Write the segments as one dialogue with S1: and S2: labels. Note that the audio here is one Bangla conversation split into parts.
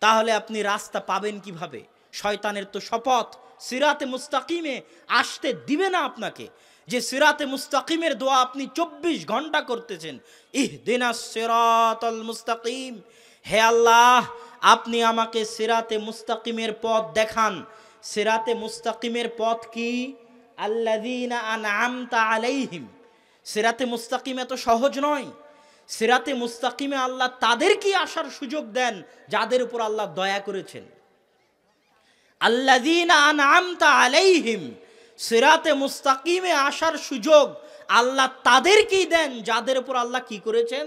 S1: তাহলে আপনি রাস্তা পাবেন কিভাবে? শয়তানের তো শপথ সিরাতে মুস্তাকিমে আসতে দিবে না আপনাকে। যে সিরাতে মুস্তাকিমের দোয়া আপনি 24 ঘন্টা করতেছেন, ইহদিনাস সিরাতাল মুস্তাকিম, হে আল্লাহ আপনি আমাকে সিরাতে মুস্তাকিমের পথ দেখান। সিরাতে মুস্তাকিমের পথ কি? আল্লাযীনা আনআমতা আলাইহিম। সিরাতে মুস্তাকিম এত সহজ নয়। সিরাতে মুস্তাকিমে আল্লাহ তাদেরকে আসার সুযোগ দেন যাদের উপর আল্লাহ দয়া করেছেন। আল্লাযীনা আনআমতা আলাইহিম, সিরাতে মুস্তাকিমে আসার সুযোগ আল্লাহ তাদেরকেই দেন যাদের উপর আল্লাহ কি করেছেন?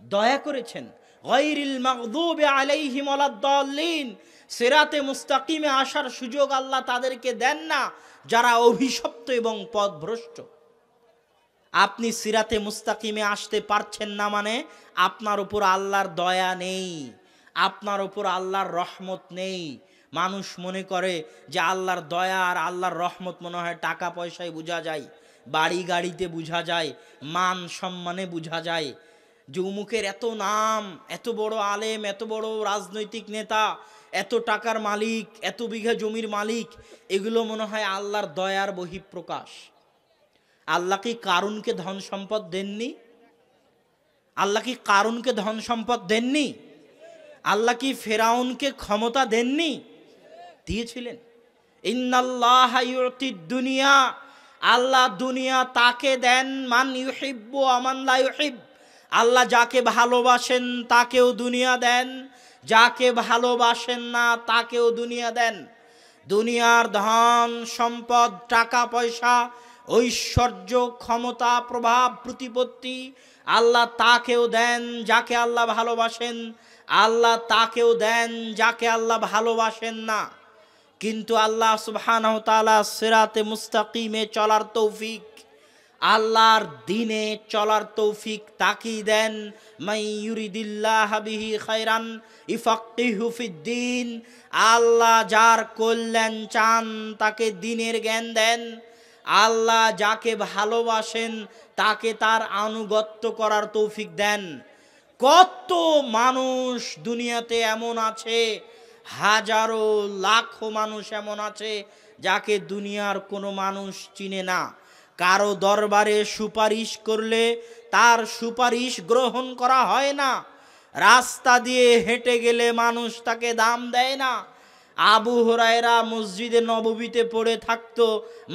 S1: দয়া করেছেন। গায়রিল মাগদুবি আলাইহিম ওয়ালাদ-দাল্লিন, সিরাতে মুস্তাকিমে আসার সুযোগ আল্লাহ তাদেরকে দেন না যারা অভিশপ্ত এবং পথভ্রষ্ট। আপনি সিরাতে মুস্তাকিমে আসতে পারছেন না মানে আপনার উপর আল্লাহর দয়া নেই, আপনার উপর আল্লাহর রহমত নেই। মানুষ মনে করে যে আল্লাহর দয়া আর আল্লাহর রহমত মনে হয় টাকা পয়সায় বোঝা যায়, বাড়ি গাড়িতে বোঝা যায়, মান সম্মানে বোঝা যায়। যে উমুকের এত নাম, এত বড় আলেম, এত বড় রাজনৈতিক নেতা, এত টাকার মালিক, এত বিঘা জমির মালিক, এগুলো মনে হয় আল্লাহর দয়ার বহিঃপ্রকাশ। আল্লাহ কি কারুনকে ধন সম্পদ দেননি? আল্লাহ কি কারুনকে ধন সম্পদ দেননি? আল্লাহ কি ফেরাউনকে ক্ষমতা দেননি? দিয়েছিলেন। ইন্নাল্লাহা ইউতিদ দুনিয়া, আল্লাহ দুনিয়া তাকে দেন মান ইউহিব্বু আমান লা ইউহিব। আল্লাহ যাকে ভালোবাসেন তাকেও দুনিয়া দেন, যাকে ভালোবাসেন না তাকেও দুনিয়া দেন। দুনিয়ার ধন সম্পদ, টাকা পয়সা, ঐশ্বর্য, ক্ষমতা, প্রভাব, প্রতিপত্তি আল্লাহ তাকেও দেন যাকে আল্লাহ ভালোবাসেন, আল্লাহ তাকেও দেন যাকে আল্লাহ ভালোবাসেন না। কিন্তু আল্লাহ সুবহানাহু ওয়া তাআলা সিরাতে মুস্তাকিমে চলার তৌফিক, আল্লাহর দিনে চলার তৌফিক তাকেই দেন। মান ইউরিদিল্লাহু বিহি খায়রান ইফাক্কিহু ফিদ্দিন, আল্লাহ যার কল্যাণ চান তাকে দ্বীনের জ্ঞান দেন। আল্লাহ যাকে ভালোবাসেন তাকে তার আনুগত্য করার তৌফিক দেন। কত মানুষ দুনিয়াতে এমন আছে, হাজারো লাখো মানুষ এমন আছে যাকে দুনিয়ার কোনো মানুষ চিনে না। কারো দরবারে সুপারিশ করলে তার সুপারিশ গ্রহণ করা হয় না। রাস্তা দিয়ে হেঁটে গেলে মানুষ তাকে দাম দেয় না। আবু হুরায়রা মসজিদে নববীতে পড়ে থাকতো,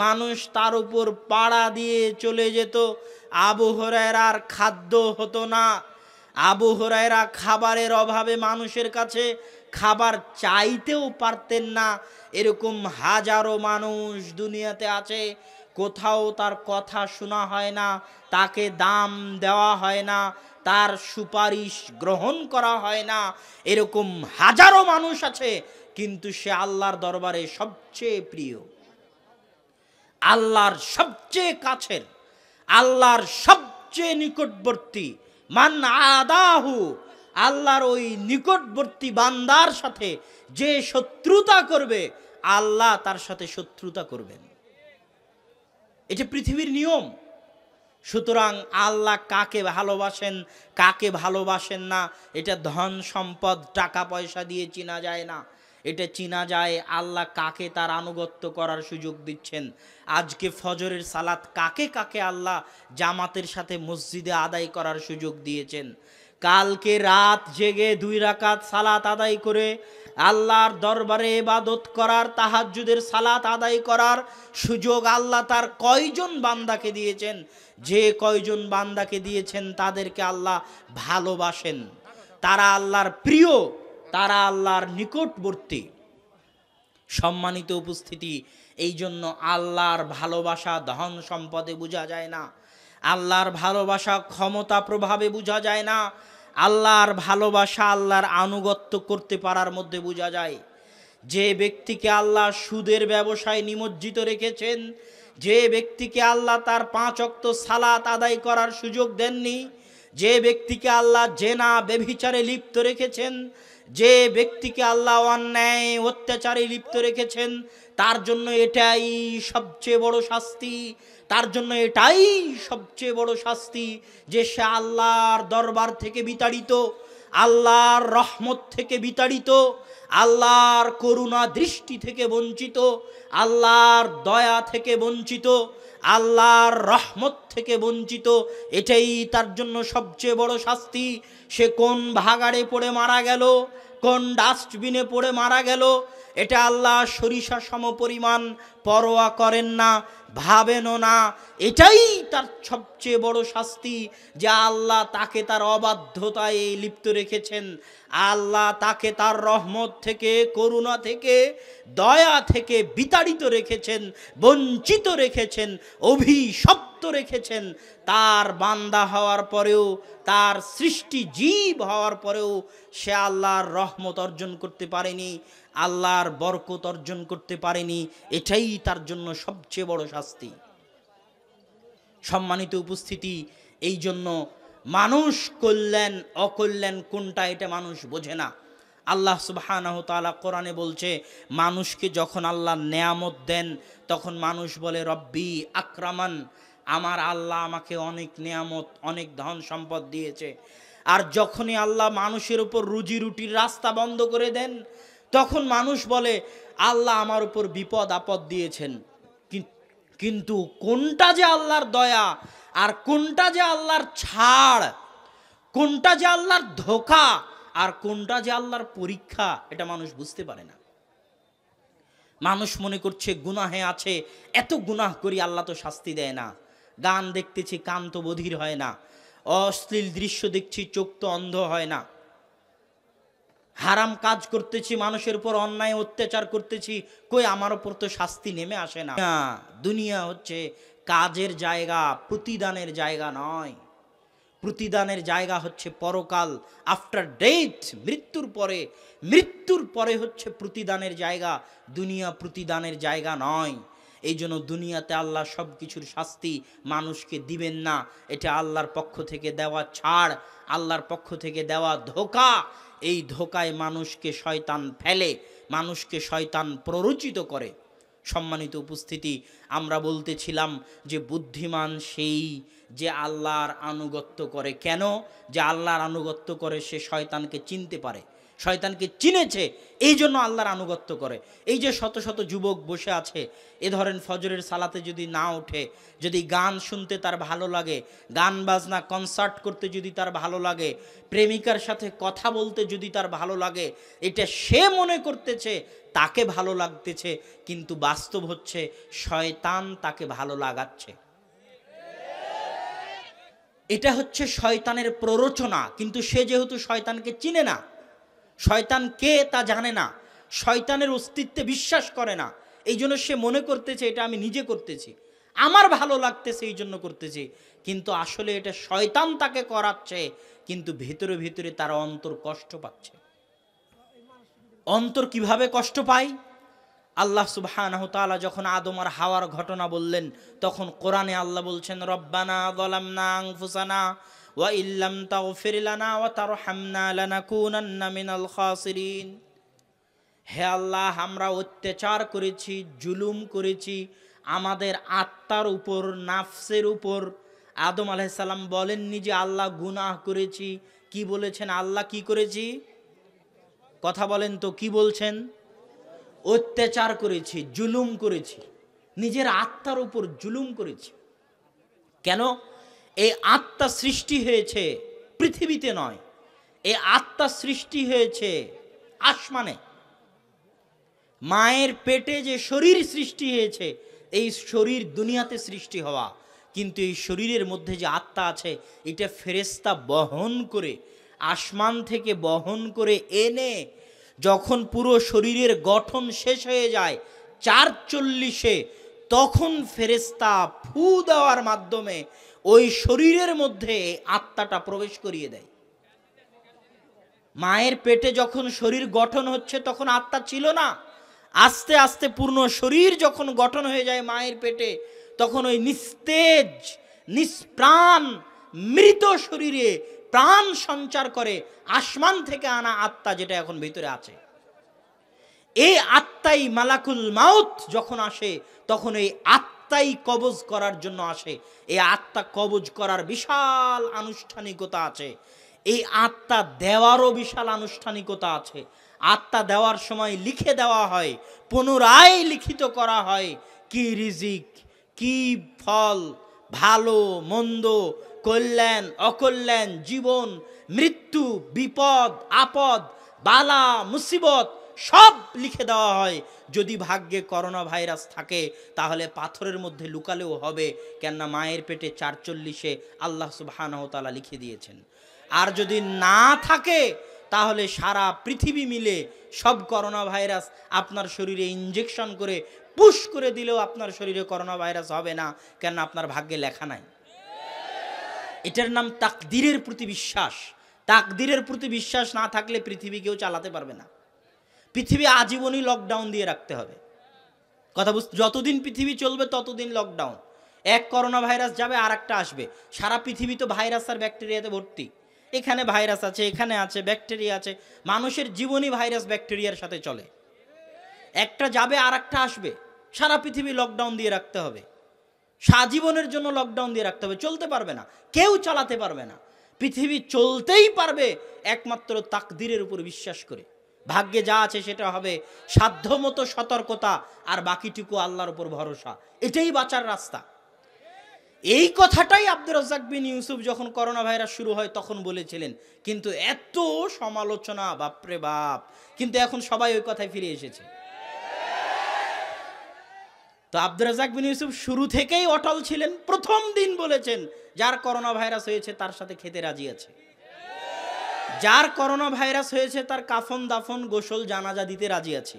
S1: মানুষ তার উপর পাড়া দিয়ে চলে যেত। আবু হুরায়রার খাদ্য হতো না। আবু হুরায়রা খাবারের অভাবে মানুষের কাছে খাবার চাইতেও পারতেন না। এরকম হাজারো মানুষ দুনিয়াতে আছে, কোথাও তার কথা শোনা হয় না, তাকে দাম দেওয়া হয় না, তার সুপারিশ গ্রহণ করা হয় না। এরকম হাজারো মানুষ আছে, কিন্তু সে আল্লাহর দরবারে সবচেয়ে প্রিয়, আল্লাহর সবচেয়ে কাছের, আল্লাহর সবচেয়ে নিকটবর্তী। মান আদাহু, আল্লাহর ওই নিকটবর্তী বান্দার সাথে যে শত্রুতা করবে আল্লাহ তার সাথে শত্রুতা করবেন। এটা পৃথিবীর নিয়ম। সুতরাং আল্লাহ কাকে ভালোবাসেন কাকে ভালোবাসেন না এটা ধন সম্পদ টাকা পয়সা দিয়ে চেনা যায় না। এটা চেনা যায় আল্লাহ কাকে তার আনুগত্য করার সুযোগ দিচ্ছেন। আজকে ফজরের সালাত কাকে কাকে আল্লাহ জামাতের সাথে মসজিদে আদায় করার সুযোগ দিয়েছেন। কালকে রাত জেগে 2 রাকাত সালাত আদায় করে আল্লাহর দরবারে ইবাদত করার, তাহাজ্জুদের সালাত আদায় করার সুযোগ আল্লাহ তার কয়জন বান্দাকে দিয়েছেন। যে কয়জন বান্দাকে দিয়েছেন তাদেরকে আল্লাহ ভালোবাসেন, তারা আল্লাহর প্রিয়, তারা আল্লাহর নিকটবর্তী। সম্মানিত উপস্থিতি, এই জন্য আল্লাহর ভালোবাসা ধন সম্পদে বোঝা যায় না, আল্লাহর ভালোবাসা ক্ষমতা প্রভাবে বোঝা যায় না, আল্লাহর ভালোবাসা আল্লাহর আনুগত্য করতে পারার মধ্যে বোঝা যায়। যে ব্যক্তিকে আল্লাহ সুদের ব্যবসায় নিমজ্জিত রেখেছেন, যে ব্যক্তিকে আল্লাহ তার 5 ওয়াক্ত সালাত আদায় করার সুযোগ দেননি, যে ব্যক্তিকে আল্লাহ জেনা ব্যভিচারে লিপ্ত রেখেছেন, যে ব্যক্তিকে আল্লাহ অন্যায় অত্যাচারে লিপ্ত রেখেছেন, তার জন্য এটাই সবচেয়ে বড় শাস্তি, তার জন্য এটাই সবচেয়ে বড় শাস্তি যে সে আল্লাহর দরবার থেকে বিতাড়িত, আল্লাহর রহমত থেকে বিতাড়িত, আল্লাহর করুণা দৃষ্টি থেকে বঞ্চিত, আল্লাহর দয়া থেকে বঞ্চিত, আল্লাহর রহমত থেকে বঞ্চিত। এটাই তার জন্য সবচেয়ে বড় শাস্তি। সে কোন ভাগাড়ে পড়ে মারা গেল, কোন ডাস্টবিনে পড়ে মারা গেল, এটা আল্লাহ সরিষা সমপরিমাণ পরোয়া করেন না, ভাবেনও না। এটাই তার সবচেয়ে বড় শাস্তি যে আল্লাহ তাকে তার অবাধ্যতায় লিপ্ত রেখেছেন, আল্লাহ তাকে তার রহমত থেকে, করুণা থেকে, দয়া থেকে বিতাড়িত রেখেছেন, বঞ্চিত রেখেছেন, অভিশপ্ত রেখেছেন। তার বান্দা হওয়ার পরেও, তার সৃষ্টি জীব হওয়ার পরেও সে আল্লাহর রহমত অর্জন করতে পারেনি, আল্লাহর বরকত অর্জন করতে পারেনি। এটাই তার জন্য সবচেয়ে বড় শাস্তি। সম্মানিত উপস্থিতি, এই জন্য মানুষ কল্যাণ অকল্যাণ কোনটা এটা মানুষ বোঝে না। আল্লাহ সুবহানাহু ওয়া তাআলা কোরআনে বলছে, মানুষকে যখন আল্লাহ নেয়ামত দেন তখন মানুষ বলে রব্বি আকরামান, আমার আল্লাহ আমাকে অনেক নেয়ামত, অনেক ধন সম্পদ দিয়েছে। আর যখনই আল্লাহ মানুষের উপর রুজি রুটির রাস্তা বন্ধ করে দেন তখন মানুষ বলে আল্লাহ আমার উপর বিপদ আপদ দিয়েছেন। কিন্তু কোনটা যে আল্লাহর দয়া আর কোনটা যে আল্লাহর ছাড়, কোনটা যে আল্লাহর ধোঁকা আর কোনটা যে আল্লাহর পরীক্ষা, এটা মানুষ বুঝতে পারে না। মানুষ মনে করছে গুনাহে আছে, এত গুনাহ করি আল্লাহ তো শাস্তি দেয় না। গান দেখতেছি কান তো বধির হয় না, অশ্লীল দৃশ্য দেখছি চোখ তো অন্ধ হয় না, হারাম কাজ করতেছি, মানুষের উপর অন্যায় অত্যাচার করতেছি, কই আমার উপর তো শাস্তি নেমে আসে না। দুনিয়া হচ্ছে কাজের জায়গা, প্রতিদানের জায়গা নয়। প্রতিদানের জায়গা হচ্ছে পরকাল, আফটার ডেথ, মৃত্যুর পরে। মৃত্যুর পরে হচ্ছে প্রতিদানের জায়গা, দুনিয়া প্রতিদানের জায়গা নয়। এই জন্য দুনিয়াতে আল্লাহ সব কিছুর শাস্তি মানুষকে দিবেন না। এটা আল্লাহর পক্ষ থেকে দেওয়া ছাড়, আল্লাহর পক্ষ থেকে দেওয়া ধোঁকা। এই ধোঁকায় মানুষকে শয়তান ফেলে, মানুষকে শয়তান প্ররোচিত করে। সম্মানিত উপস্থিতি, আমরা বলতেছিলাম যে বুদ্ধিমান সেই যে আল্লাহর আনুগত্য করে। কেন? যে আল্লাহর আনুগত্য করে সে শয়তানকে চিনতে পারে, শয়তানকে চিনেছে, এই জন্য আল্লাহর আনুগত্য করে। এই যে শত শত যুবক বসে আছে, এ ধরেন ফজরের সালাতে যদি না ওঠে, যদি গান শুনতে তার ভালো লাগে, গান বাজনা কনসার্ট করতে যদি তার ভালো লাগে, প্রেমিকার সাথে কথা বলতে যদি তার ভালো লাগে, এটা সে মনে করতেছে তাকে ভালো লাগতেছে, কিন্তু বাস্তব হচ্ছে শয়তান তাকে ভালো লাগাচ্ছে। এটা হচ্ছে শয়তানের প্ররোচনা। কিন্তু সে যেহেতু শয়তানকে চিনে না, শয়তান কে তা জানে না, শয়তানের অস্তিত্বে বিশ্বাস করে না, এই জন্য সে মনে করতেছে এটা আমি নিজে করতেছি, আমার ভালো লাগতেছে এই জন্য করতেছি। কিন্তু আসলে এটা শয়তান তাকে করাচ্ছে, কিন্তু ভিতরে ভিতরে তার অন্তর কষ্ট পাচ্ছে। অন্তর কিভাবে কষ্ট পায়? আল্লাহ সুবহানাহু তাআলা যখন আদম আর হাওয়ার ঘটনা বললেন, তখন কোরআনে আল্লাহ বলছেন, রব্বানা যালামনা আনফুসানা ওয়া ইল্লাম তাগফির লানা ওয়া তারহামনা লানাকুনান্না মিনাল খাসিরিন। হে আল্লাহ, আমরা অত্যাচার করেছি, জুলুম করেছি আমাদের আত্মার উপর, নাফসের উপর। আদম আলাইহিস সালাম বলেননি যে আল্লাহ গুনাহ করেছি। কি বলেছেন? আল্লাহ কি করেছি? কথা বলেন তো, কি বলছেন? অত্যাচার করেছি, জুলুম করেছি, নিজের আত্মার উপর জুলুম করেছি। কেন? এই আত্মা সৃষ্টি হয়েছে পৃথিবীতে নয়, এই আত্মা সৃষ্টি হয়েছে আসমানে। মায়ের পেটে যে শরীর সৃষ্টি হয়েছে, এই শরীর দুনিয়াতে সৃষ্টি হওয়া, কিন্তু এই শরীরের মধ্যে যে আত্মা আছে, এটা ফেরেশতা বহন করে, আসমান থেকে বহন করে এনে যখন পুরো শরীরের গঠন শেষ হয়ে যায় ৪৪-এ, তখন ফেরেশতা ফু দেওয়ার মাধ্যমে ওই শরীরের মধ্যে আত্মাটা প্রবেশ করিয়ে দেয়। মায়ের পেটে যখন শরীর গঠন হচ্ছে তখন আত্মা ছিল না। আস্তে আস্তে পূর্ণ শরীর যখন গঠন হয়ে যায় মায়ের পেটে, তখন ওই নিস্তেজ, নিষ্প্রাণ, মৃত শরীরে প্রাণ সঞ্চার করে আসমান থেকে আনা আত্মা, যেটা এখন ভিতরে আছে। এই আত্মাই মালাকুল মাউত যখন আসে, তখন এই আত্মাই কবজ করার জন্য আসে। এই আত্মা কবজ করার বিশাল আনুষ্ঠানিকতা আছে। এই আত্মা দেওয়ারও বিশাল আনুষ্ঠানিকতা আছে। আত্মা দেওয়ার সময় লিখে দেওয়া হয়, পুনরায় লিখিত করা হয় কি রিজিক, কি ফল, ভালো মন্দ, কল্যাণ অকল্যাণ, জীবন মৃত্যু, বিপদ আপদ, বালা মুসিবত সব লিখে দেওয়া হয়। যদি ভাগ্যে করোনা ভাইরাস থাকে তাহলে পাথরের মধ্যে লুকালেও হবে, কেননা মায়ের পেটে ৪৪-এ আল্লাহ সুবহানাহু ওয়া তাআলা লিখে দিয়েছেন। আর যদি না থাকে তাহলে সারা পৃথিবী মিলে সব করোনা ভাইরাস আপনার শরীরে ইনজেকশন করে পুশ করে দিলেও আপনার শরীরে করোনা ভাইরাস হবে না, কেন আপনার ভাগ্যে লেখা নাই। এটার নাম তাকদীরের প্রতি বিশ্বাস। তাকদীরের প্রতি বিশ্বাস না থাকলে পৃথিবী কেউ চালাতে পারবে না। পৃথিবী আজীবনই লকডাউন দিয়ে রাখতে হবে। কথা যতদিন পৃথিবী চলবে ততদিন লকডাউন। এক করোনা ভাইরাস যাবে আর একটা আসবে। সারা পৃথিবী তো ভাইরাস আর ব্যাকটেরিয়াতে ভর্তি। এখানে ভাইরাস আছে, এখানে আছে, ব্যাকটেরিয়া আছে। মানুষের জীবনই ভাইরাস ব্যাকটেরিয়ার সাথে চলে। একটা যাবে আর একটা আসবে। সারা পৃথিবী লকডাউন দিয়ে রাখতে হবে, সাজীবনের জন্য লকডাউন দিয়ে রাখতে হবে। চলতে পারবে না, কেউ চালাতে পারবে না। পৃথিবী চলতেই পারবে একমাত্র তাকদীরের উপর বিশ্বাস করে। ভাগ্যে যা আছে সেটা হবে, সাধ্যমতো সতর্কতা, আর বাকিটুকু আল্লাহর উপর ভরসা। এটাই বাঁচার রাস্তা। এই কথাটাই আব্দুর রাজ্জাক বিন ইউসুফ যখন করোনা ভাইরাস শুরু হয় তখন বলেছিলেন, কিন্তু এত সমালোচনা, বাপরে বাপ। কিন্তু এখন সবাই ওই কথায় ফিরে এসেছে। তো আব্দুর রাজ্জাক বিন ইউসুফ শুরু থেকেই অটল ছিলেন। প্রথম দিন বলেছেন যার করোনা ভাইরাস হয়েছে তার সাথে খেতে রাজি আছে, যার করোনা ভাইরাস হয়েছে তার কাফন দাফন গোসল জানাজা দিতে রাজি আছে।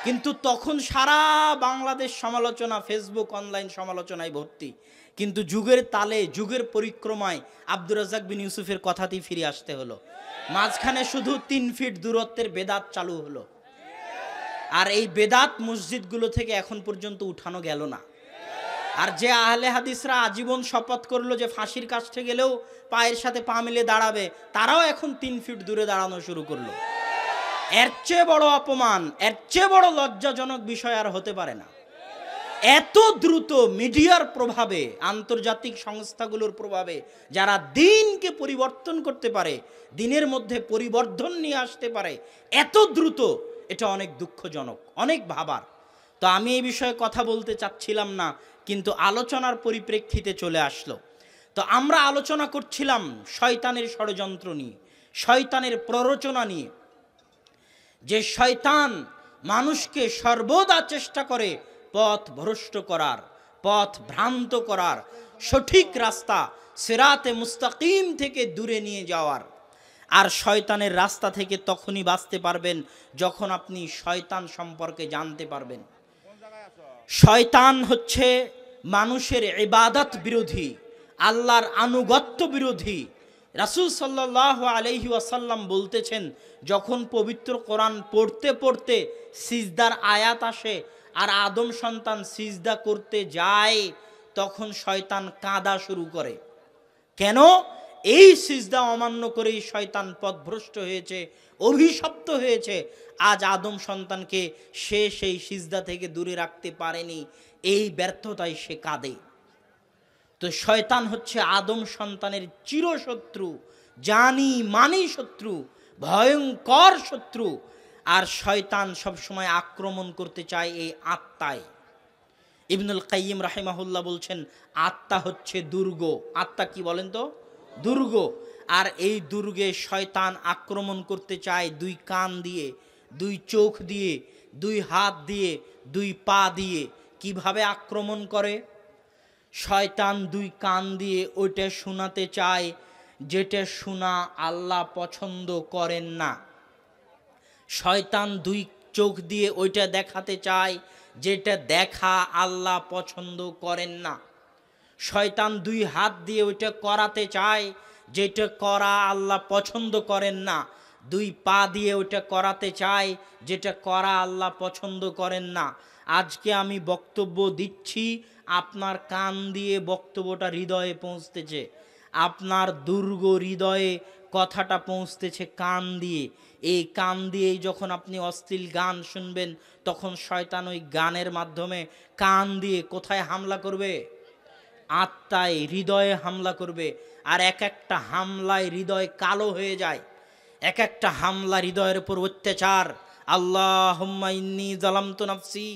S1: কিন্তু তখন সারা বাংলাদেশ সমালোচনা, ফেসবুক অনলাইন সমালোচনায় ভর্তি। কিন্তু যুগের তালে, যুগের পরিক্রমায় আব্দুর রাজ্জাক বিন ইউসুফের কথাতেই ফিরে আসতে হলো। মাঝখানে শুধু ৩ ফিট দূরত্বের বেদাত চালু হলো, আর এই বেদাত মসজিদগুলো থেকে এখন পর্যন্ত উঠানো গেল না। আর যে আহলে হাদিসরা আজীবন শপথ করলো যে ফাঁসির কাছে গেলেও পায়ের সাথে পা মিলে দাঁড়াবে, তারাও এখন ৩ ফিট দূরে দাঁড়ানো শুরু করলো। এর চেয়ে বড় অপমান, এর চেয়ে বড় লজ্জাজনক বিষয় আর হতে পারে না। এত দ্রুত মিডিয়ার প্রভাবে, আন্তর্জাতিক সংস্থাগুলোর প্রভাবে যারা দিনকে পরিবর্তন করতে পারে, দিনের মধ্যে পরিবর্তন নিয়ে আসতে পারে এত দ্রুত, এটা অনেক দুঃখজনক, অনেক ভাবার। তো আমি এই বিষয়ে কথা বলতে চাচ্ছিলাম না, কিন্তু আলোচনার পরিপ্রেক্ষিতে চলে আসলো। তো আমরা আলোচনা করছিলাম শয়তানের ষড়যন্ত্র নিয়ে, শয়তানের প্ররোচনা নিয়ে, যে শয়তান মানুষকে সর্বদা চেষ্টা করে পথ ভ্রষ্ট করার, পথ ভ্রান্ত করার, সঠিক রাস্তা সিরাতে মুস্তাকিম থেকে দূরে নিয়ে যাওয়ার। আর শয়তানের রাস্তা থেকে তখনই বাঁচতে পারবেন যখন আপনি শয়তান সম্পর্কে জানতে পারবেন। শয়তান হচ্ছে মানুষের ইবাদত বিরোধী, আল্লাহর আনুগত্য বিরোধী। রাসূল সাল্লাল্লাহু আলাইহি ওয়াসাল্লাম বলতেছেন, যখন পবিত্র কোরআন পড়তে পড়তে সিজদার আয়াত আসে আর আদম সন্তান সিজদা করতে যায়, তখন শয়তান কাঁদা শুরু করে। কেন? এই সিজদা অমান্য করেই শয়তান পথভ্রষ্ট হয়েছে, অভিশপ্ত হয়েছে। আজ আদম সন্তানকে সে সেই সিজদা থেকে দূরে রাখতে পারেনি, এই ব্যর্থতায় সে কাঁদে। তো শয়তান হচ্ছে আদম সন্তানের চিরশত্রু, জানি মানি শত্রু, ভয়ঙ্কর শত্রু। আর শয়তান সবসময় আক্রমণ করতে চায় এই আত্মায়। ইবনুল কাইয়িম রাহিমাহুল্লাহ বলছেন, আত্মা হচ্ছে দুর্গ। আত্মা কি বলেন তো? দুর্গ। আর এই দুর্গে শয়তান আক্রমণ করতে চায় 2 কান দিয়ে, 2 চোখ দিয়ে, 2 হাত দিয়ে, 2 পা দিয়ে। কিভাবে আক্রমণ করে? শয়তান 2 কান দিয়ে ওইটা শোনাতে চায় যেটা শোনা আল্লাহ পছন্দ করেন না। শয়তান 2 চোখ দিয়ে ওইটা দেখাতে চায় যেটা দেখা আল্লাহ পছন্দ করেন না। শয়তান 2 হাত দিয়ে ওইটা করাতে চায় যেটা করা আল্লাহ পছন্দ করেন না। 2 পা দিয়ে ওইটা করাতে চায় যেটা করা আল্লাহ পছন্দ করেন না। আজকে আমি বক্তব্য দিচ্ছি, আপনার কান দিয়ে বক্তব্যটা হৃদয়ে পৌঁছতেছে, আপনার দুর্গ হৃদয়ে কথাটা পৌঁছতেছে কান দিয়ে। এই কান দিয়েই যখন আপনি অশ্লীল গান শুনবেন, তখন শয়তান ওই গানের মাধ্যমে কান দিয়ে কোথায় হামলা করবে? আত্মায়, হৃদয়ে হামলা করবে। আর এক একটা হামলায় হৃদয় কালো হয়ে যায়, এক একটা হামলা হৃদয়ের উপর অত্যাচার। আল্লাহুম্মা ইন্নী যালামতু নাফসি,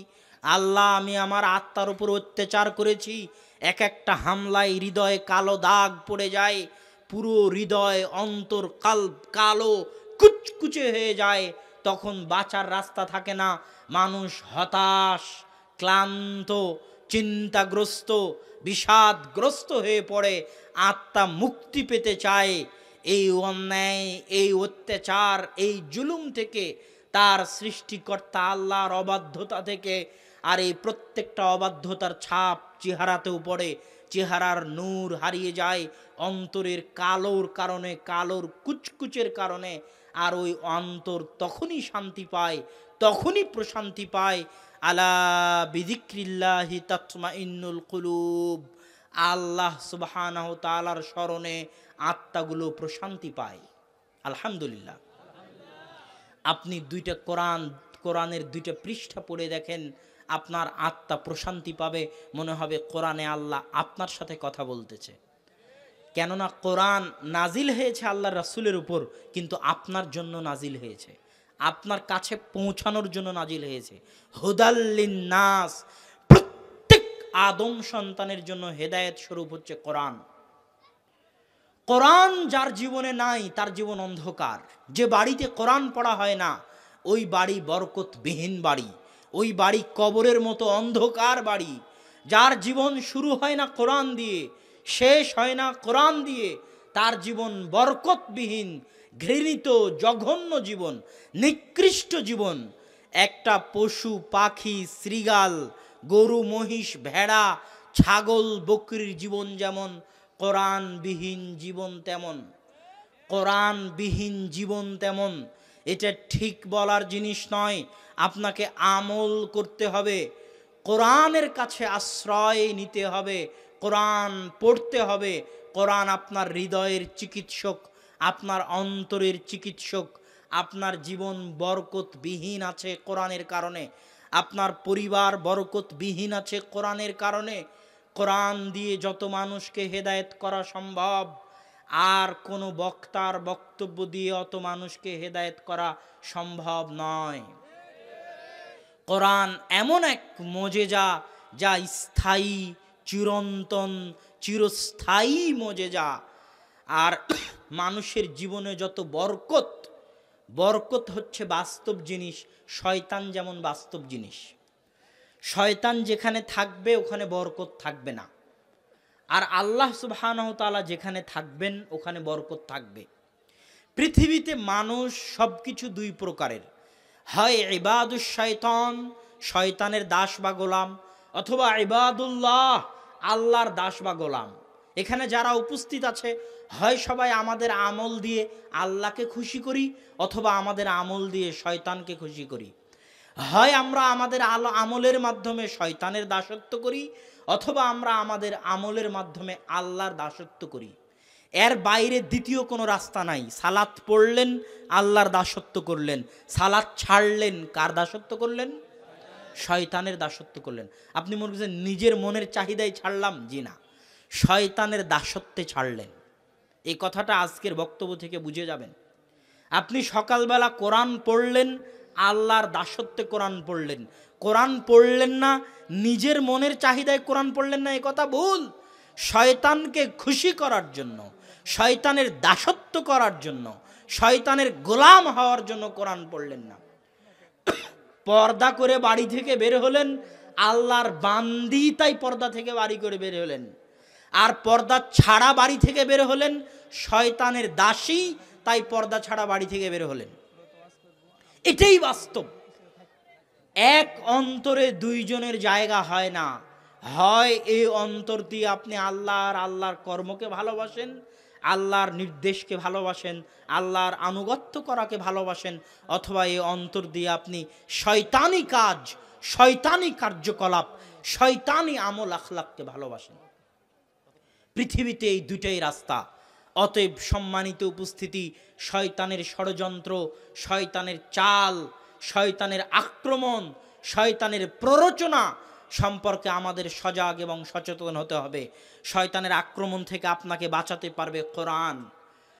S1: আল্লাহ আমি আমার আত্মার উপর অত্যাচার করেছি। এক একটা হামলায় হৃদয়ে কালো দাগ পড়ে যায়, পুরো হৃদয় অন্তর কালো কুচকুচে হয়ে যায়। তখন বাঁচার রাস্তা থাকে না, মানুষ হতাশ, ক্লান্ত, চিন্তাগ্রস্ত, বিষাদগ্রস্ত হয়ে পড়ে, আত্মা মুক্তি পেতে চায় এই অন্যায়, এই অত্যাচার, এই জুলুম থেকে, তার সৃষ্টিকর্তা আল্লাহর অবাধ্যতা থেকে। আর এই প্রত্যেকটা অবাধ্যতার ছাপ চেহারাতেও পড়ে, চেহারার নূর হারিয়ে যায় অন্তরের কালোর কারণে, কালোর কুচকুচের কারণে। আর ওই অন্তর তখনই শান্তি পায়, তখনই প্রশান্তি পায়। আলা বিযিক্রিল্লাহি তাতমাইন্নুল কুলুব, আল্লাহ সুবহানাহু তাআলার স্মরণে আত্মাগুলো প্রশান্তি পায়। আলহামদুলিল্লাহ। আপনি কোরআনের দুইটা পৃষ্ঠা পড়ে দেখেন, আপনার আত্মা প্রশান্তি পাবে, মনে হবে কোরআনে আল্লাহ আপনার সাথে কথা বলতেছে। কেননা কোরআন নাজিল হয়েছে আল্লাহর রাসূলের উপর, কিন্তু আপনার জন্য নাজিল হয়েছে, আপনার কাছে পৌঁছানোর জন্য নাজিল হয়েছে। হুদাল লিন্নাস, প্রত্যেক আদম সন্তানের জন্য হেদায়েত স্বরূপ হচ্ছে কোরআন। কোরআন যার জীবনে নাই তার জীবন অন্ধকার। যে বাড়িতে কোরআন পড়া হয় না ওই বাড়ি বরকতবিহীন বাড়ি, ওই বাড়ি কবরের মতো অন্ধকার বাড়ি। যার জীবন শুরু হয় না কোরআন দিয়ে, শেষ হয় না কোরআন দিয়ে, তার জীবন বরকতবিহীন, ঘৃণিত, জঘন্য জীবন, নিকৃষ্ট জীবন। একটা পশু পাখি, শৃগাল, গরু মহিষ ভেড়া ছাগল বকরির জীবন যেমন, কোরআনবিহীন জীবন তেমন। কোরআনবিহীন জীবন তেমন। এটা ঠিক বলার জিনিস নয়, আপনাকে আমল করতে হবে, কোরআনের কাছে আশ্রয় নিতে হবে, কোরআন পড়তে হবে। কোরআন আপনার হৃদয়ের চিকিৎসক, আপনার অন্তরের চিকিৎসক। আপনার জীবন বরকতবিহীন আছে কোরআনের কারণে, আপনার পরিবার বরকতবিহীন আছে কোরআনের কারণে। কোরআন দিয়ে যত মানুষকে হেদায়েত করা সম্ভব, আর কোনো বক্তার বক্তব্য দিয়ে অত মানুষকে হেদায়েত করা সম্ভব নয়। কোরআন এমন এক মোজেজা, যা স্থায়ী, চিরন্তন, চিরস্থায়ী মোজেজা। আর মানুষের জীবনে যত বরকত হচ্ছে বাস্তব জিনিস। শয়তান যেমন বাস্তব জিনিস, শয়তান যেখানে থাকবে ওখানে বরকত থাকবে না, আর আল্লাহ সুবহানাহু তাআলা যেখানে থাকবেন ওখানে বরকত থাকবে। পৃথিবীতে মানুষ সব কিছু দুই প্রকারের, হয় ইবাদুশ শয়তান, শয়তানের দাস বা গোলাম, অথবা ইবাদুল্লাহ, আল্লাহর দাস বা গোলাম। এখানে যারা উপস্থিত আছে, হয় সবাই আমাদের আমল দিয়ে আল্লাহকে খুশি করি, অথবা আমাদের আমল দিয়ে শয়তানকে খুশি করি। হয় আমরা আমাদের আমলের মাধ্যমে শয়তানের দাসত্ব করি, অথবা আমরা আমাদের আমলের মাধ্যমে আল্লাহর দাসত্ব করি। এর বাইরে দ্বিতীয় কোনো রাস্তা নাই। সালাত পড়লেন, আল্লাহর দাসত্ব করলেন। সালাত ছাড়লেন, কার দাসত্ব করলেন? শয়তানের দাসত্ব করলেন। আপনি মনে করছেন নিজের মনের চাহিদাই ছাড়লাম? জি না, শয়তানের দাসত্বে ছাড়লেন। এই কথাটা আজকের বক্তব্য থেকে বুঝে যাবেন। আপনি সকালবেলা কোরআন পড়লেন, আল্লাহর দাসত্বে কোরআন পড়লেন। কোরআন পড়লেন না, নিজের মনের চাহিদায় কোরআন পড়লেন না, এ কথা ভুল। শয়তানকে খুশি করার জন্য, শয়তানের দাসত্ব করার জন্য, শয়তানের গোলাম হওয়ার জন্য কোরআন পড়লেন না। পর্দা করে বাড়ি থেকে বের হলেন, আল্লাহর বান্দি তাই পর্দা থেকে বাড়ি করে বের হলেন। আর পর্দা ছাড়া বাড়ি থেকে বের হলেন, শয়তানের দাসী তাই পর্দা ছাড়া বাড়ি থেকে বের হলেন। এটাই বাস্তব। এক অন্তরে দুইজনের জায়গা হয় না। হয় এই অন্তর দিয়ে আপনি আল্লাহর কর্মকে ভালোবাসেন, আল্লাহর নির্দেশকে ভালোবাসেন, আল্লাহর আনুগত্য করাকে ভালোবাসেন, অথবা এই অন্তর দিয়ে আপনি শয়তানি কাজ, শয়তানি কার্যকলাপ, শয়তানি আমল আখলাককে ভালোবাসেন। পৃথিবীতে এই দুটাই রাস্তা। অতএব সম্মানিত উপস্থিতি, শয়তানের ষড়যন্ত্র, শয়তানের চাল, শয়তানের আক্রমণ, শয়তানের প্ররোচনা, সম্পর্কে আমাদের সজাগ এবং সচেতন হতে হবে। শয়তানের আক্রমণ থেকে আপনাকে বাঁচাতে পারবে কোরআন।